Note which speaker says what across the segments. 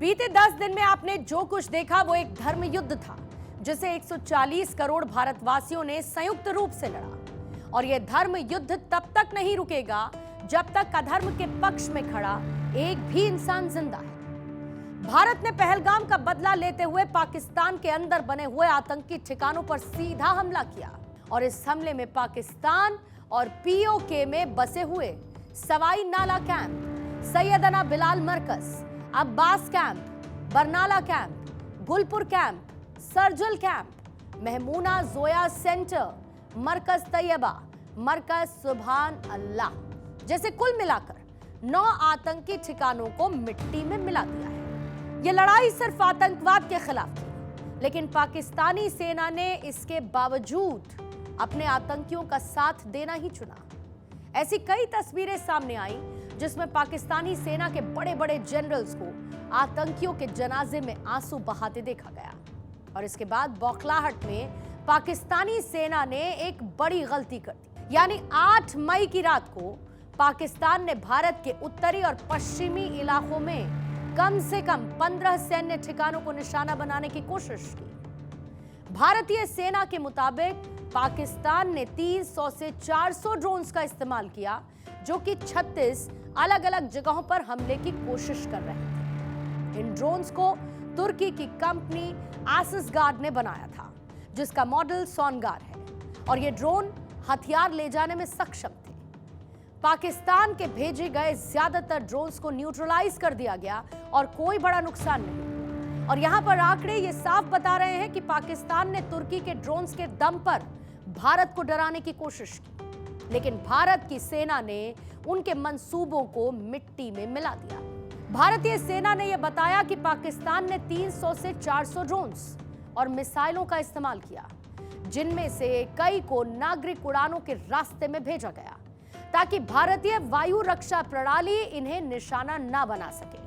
Speaker 1: बीते 10 दिन में आपने जो कुछ देखा वो एक धर्म युद्ध था जिसे 140 करोड़ भारतवासियों ने संयुक्त रूप से लड़ा। और यह धर्म युद्ध तब तक नहीं रुकेगा जब तक अधर्म के पक्ष में खड़ा एक भी इंसान जिंदा है। भारत ने पहलगाम का बदला लेते हुए पाकिस्तान के अंदर बने हुए आतंकी ठिकानों पर सीधा हमला किया और इस हमले में पाकिस्तान और पीओके में बसे हुए Sawai Nala camp, Syedna Bilal Markaz, Abbas camp, Barnala camp, Gulpur camp, Sarjal camp, Mehmoona Joya centre, Markaz Taiba, Markaz Subhan Allah जैसे कुल मिलाकर 9 आतंकी ठिकानों को मिट्टी में मिला दिया है। यह लड़ाई सिर्फ आतंकवाद के खिलाफ थी, लेकिन पाकिस्तानी सेना ने इसके बावजूद अपने आतंकियों का साथ देना ही चुना। ऐसी कई तस्वीरें सामने आई जिसमें पाकिस्तानी सेना के बड़े बड़े जनरल्स को आतंकियों के जनाजे में आंसू बहाते देखा गया। और इसके बाद बौखलाहट में पाकिस्तानी सेना ने एक बड़ी गलती कर दी, यानी 8 मई की रात को पाकिस्तान ने भारत के उत्तरी और पश्चिमी इलाकों में कम से कम 15 सैन्य ठिकानों को निशाना बनाने की कोशिश की। भारतीय सेना के मुताबिक पाकिस्तान ने 300 से 400 ड्रोन्स का इस्तेमाल किया, जो कि 36 अलग अलग जगहों पर हमले की कोशिश कर रहे थे। इन ड्रोन्स को तुर्की की कंपनी एसिसगार्ड ने बनाया था, जिसका मॉडल सोनगार है, और ये ड्रोन हथियार ले जाने में सक्षम थे। पाकिस्तान के भेजे गए ज्यादातर ड्रोन्स को न्यूट्रलाइज कर दिया गया और कोई बड़ा नुकसान नहीं। और यहां पर आंकड़े ये साफ बता रहे हैं कि पाकिस्तान ने तुर्की के ड्रोन्स के दम पर भारत को डराने की कोशिश की, लेकिन भारत की सेना ने उनके मंसूबों को मिट्टी में मिला दिया। भारतीय सेना ने यह बताया कि पाकिस्तान ने 300 से 400 ड्रोन्स और मिसाइलों का इस्तेमाल किया, जिनमें से कई को नागरिक उड़ानों के रास्ते में भेजा गया ताकि भारतीय वायु रक्षा प्रणाली इन्हें निशाना ना बना सके।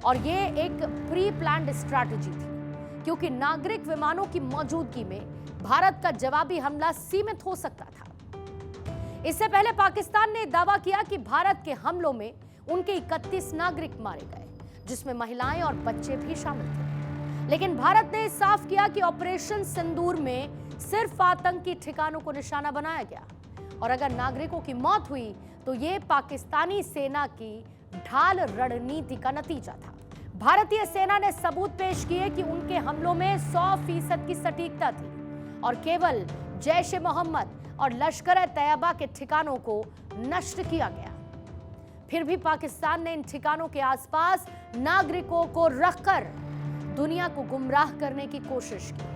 Speaker 1: और यह एक प्री प्लान्ड स्ट्रैटेजी थी, क्योंकि नागरिक विमानों की मौजूदगी में भारत का जवाबी हमला सीमित हो सकता था। इससे पहले पाकिस्तान ने दावा किया कि भारत के हमलों में उनके 31 नागरिक मारे गए, जिसमें महिलाएं और बच्चे भी शामिल थे। लेकिन भारत ने साफ किया कि ऑपरेशन सिंदूर में सिर्फ आतंकी ठिकानों को निशाना बनाया गया, और अगर नागरिकों की मौत हुई तो यह पाकिस्तानी सेना की ढाल रणनीति का नतीजा था। भारतीय सेना ने सबूत पेश किए कि उनके हमलों में 100% की सटीकता थी और केवल जैश-ए-मोहम्मद और लश्कर-ए-तैयबा के ठिकानों को नष्ट किया गया। फिर भी पाकिस्तान ने इन ठिकानों के आसपास नागरिकों को रखकर दुनिया को गुमराह करने की कोशिश की।